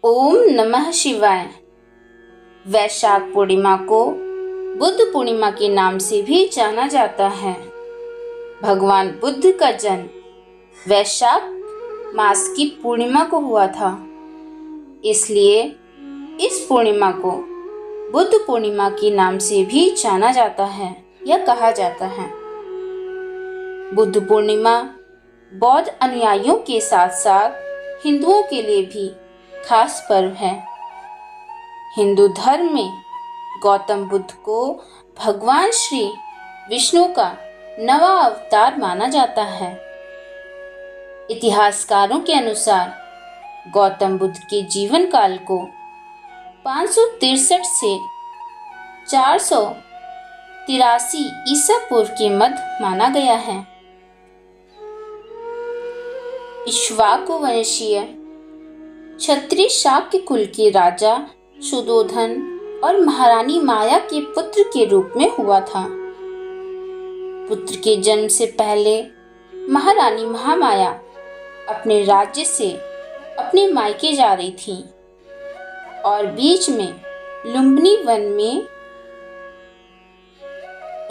ओम नमः शिवाय। वैशाख पूर्णिमा को बुद्ध पूर्णिमा के नाम से भी जाना जाता है। भगवान बुद्ध का जन्म वैशाख मास की पूर्णिमा को हुआ था, इसलिए इस पूर्णिमा को बुद्ध पूर्णिमा के नाम से भी जाना जाता है या कहा जाता है। बुद्ध पूर्णिमा बौद्ध अनुयायियों के साथ साथ हिंदुओं के लिए भी खास पर्व है। हिंदू धर्म में गौतम बुद्ध को भगवान श्री विष्णु का नवा अवतार माना जाता है। इतिहासकारों के अनुसार गौतम बुद्ध के जीवन काल को 563 से 483 ईसा पूर्व के मध्य माना गया है। इक्ष्वाकु वंशीय क्षत्रिय शाक्य कुल के राजा सुयोधन और महारानी माया के पुत्र के रूप में हुआ था। पुत्र के जन्म से पहले महारानी महामाया अपने राज्य से अपने मायके जा रही थी और बीच में लुम्बिनी वन में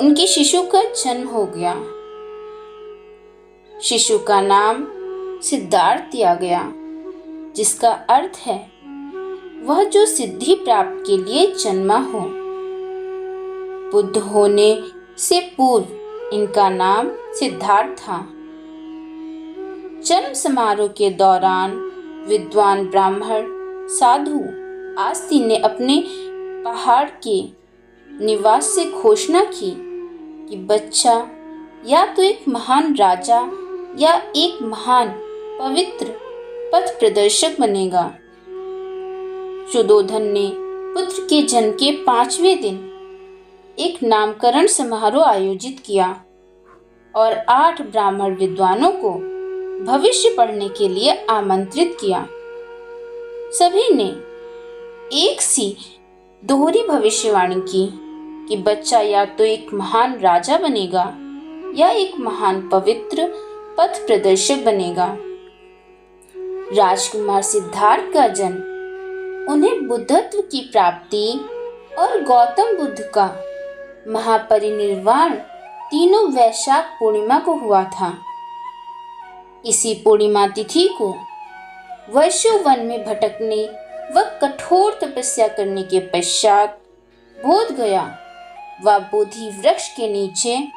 उनके शिशु का जन्म हो गया। शिशु का नाम सिद्धार्थ दिया गया, जिसका अर्थ है वह जो सिद्धि प्राप्त के लिए जन्मा हो। बुद्ध होने से पूर्व इनका नाम सिद्धार्थ था। जन्म समारोह के दौरान विद्वान ब्राह्मण साधु आस्ती ने अपने पहाड़ के निवास से घोषणा की कि बच्चा या तो एक महान राजा या एक महान पवित्र पथ प्रदर्शक बनेगा। सुयोधन ने पुत्र के जन्म के 5वें दिन एक नामकरण समारोह आयोजित किया और 8 ब्राह्मण विद्वानों को भविष्य पढ़ने के लिए आमंत्रित किया। सभी ने एक सी दोहरी भविष्यवाणी की कि बच्चा या तो एक महान राजा बनेगा या एक महान पवित्र पथ प्रदर्शक बनेगा। राजकुमार सिद्धार्थ का जन्म उन्हें बुद्धत्व की प्राप्ति और गौतम बुद्ध का महापरिनिर्वाण तीनों वैशाख पूर्णिमा को हुआ था। इसी पूर्णिमा तिथि को वर्षों वन में भटकने व कठोर तपस्या करने के पश्चात बोध गया व बोधि वृक्ष के नीचे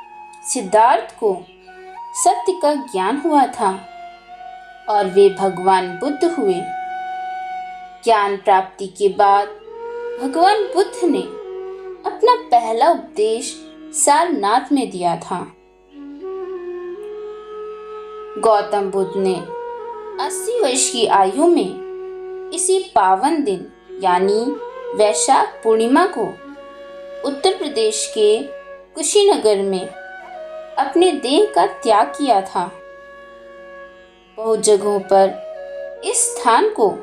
सिद्धार्थ को सत्य का ज्ञान हुआ था और वे भगवान बुद्ध हुए। ज्ञान प्राप्ति के बाद भगवान बुद्ध ने अपना पहला उपदेश सारनाथ में दिया था। गौतम बुद्ध ने 80 वर्ष की आयु में इसी पावन दिन यानी वैशाख पूर्णिमा को उत्तर प्रदेश के कुशीनगर में अपने देह का त्याग किया था। बहुत जगहों पर इस स्थान को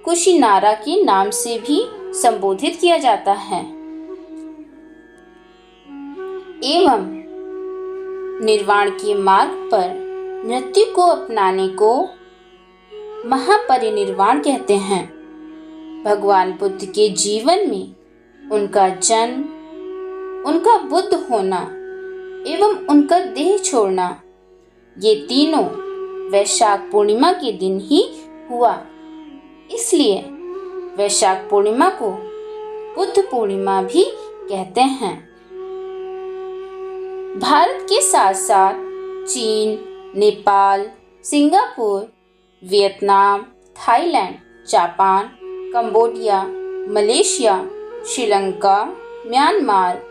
कुशीनारा के नाम से भी संबोधित किया जाता है। एवं निर्वाण के मार्ग पर मृत्यु को अपनाने को महापरिनिर्वाण कहते हैं। भगवान बुद्ध के जीवन में उनका जन्म, उनका बुद्ध होना एवं उनका देह छोड़ना, ये तीनों वैशाख पूर्णिमा के दिन ही हुआ। इसलिए वैशाख पूर्णिमा को बुद्ध पूर्णिमा भी कहते हैं। भारत के साथ साथ चीन, Nepal, Singapore, Vietnam, Thailand, Japan, Cambodia, Malaysia, Sri Lanka, Myanmar,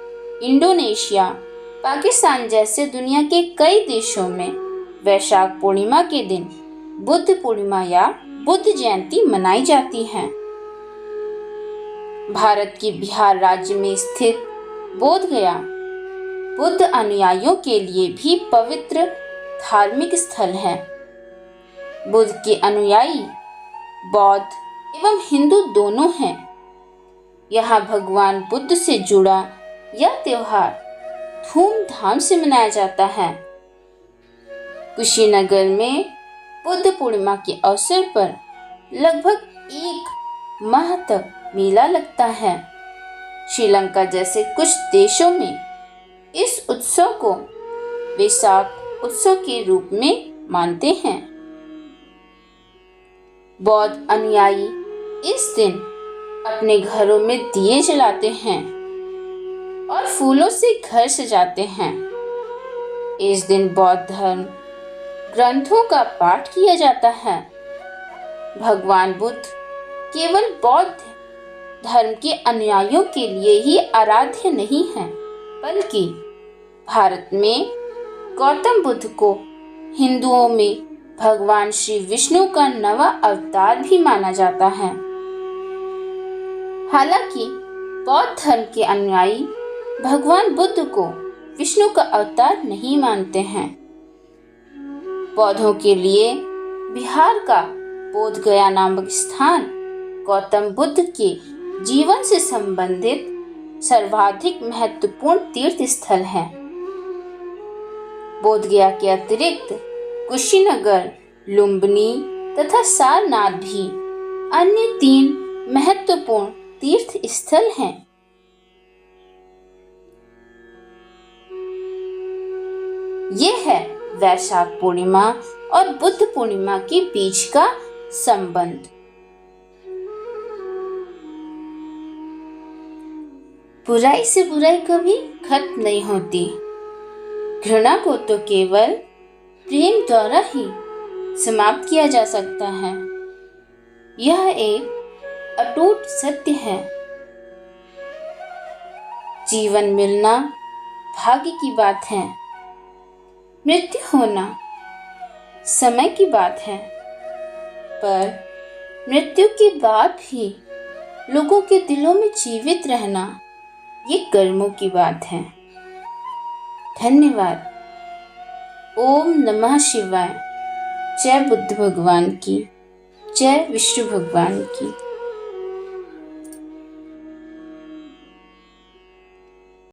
Indonesia, Pakistan जैसे दुनिया के कई देशों में वैशाख पूर्णिमा के दिन बुद्ध पूर्णिमा या बुद्ध जयंती मनाई जाती है। भारत के बिहार राज्य में स्थित बोधगया बुद्ध अनुयायियों के लिए भी पवित्र धार्मिक स्थल है। बुद्ध के अनुयायी बौद्ध एवं हिंदू दोनों हैं। यहाँ भगवान बुद्ध से जुड़ा यह त्योहार धूमधाम से मनाया जाता है। कुशीनगर में बुद्ध पूर्णिमा के अवसर पर लगभग 1 माह तक मेला लगता है। श्रीलंका जैसे कुछ देशों में इस उत्सव को वेसाक उत्सव के रूप में मानते हैं। बौद्ध अनुयायी इस दिन अपने घरों में दिए जलाते हैं और फूलों से घर सजाते हैं। इस दिन बौद्ध धर्म ग्रंथों का पाठ किया जाता है। भगवान बुद्ध केवल बौद्ध धर्म के अनुयायियों के लिए ही आराध्य नहीं है, बल्कि भारत में गौतम बुद्ध को हिंदुओं में भगवान श्री विष्णु का नवा अवतार भी माना जाता है। हालांकि बौद्ध धर्म के अनुयायी भगवान बुद्ध को विष्णु का अवतार नहीं मानते हैं। बौद्धों के लिए बिहार का बोध गया नामक स्थान गौतम बुद्ध के जीवन से संबंधित सर्वाधिक महत्वपूर्ण तीर्थ स्थल है। बोध गया के अतिरिक्त कुशीनगर, लुम्बिनी तथा सारनाथ भी अन्य 3 महत्वपूर्ण तीर्थ स्थल हैं। यह है वैशाख पूर्णिमा और बुद्ध पूर्णिमा के बीच का संबंध। बुराई से बुराई कभी खत्म नहीं होती। घृणा को तो केवल प्रेम द्वारा ही समाप्त किया जा सकता है। यह एक अटूट सत्य है। जीवन मिलना भाग्य की बात है, मृत्यु होना समय की बात है, पर मृत्यु के बाद भी लोगों के दिलों में जीवित रहना ये कर्मों की बात है। धन्यवाद। ओम नमः शिवाय। जय बुद्ध भगवान की, जय विष्णु भगवान की।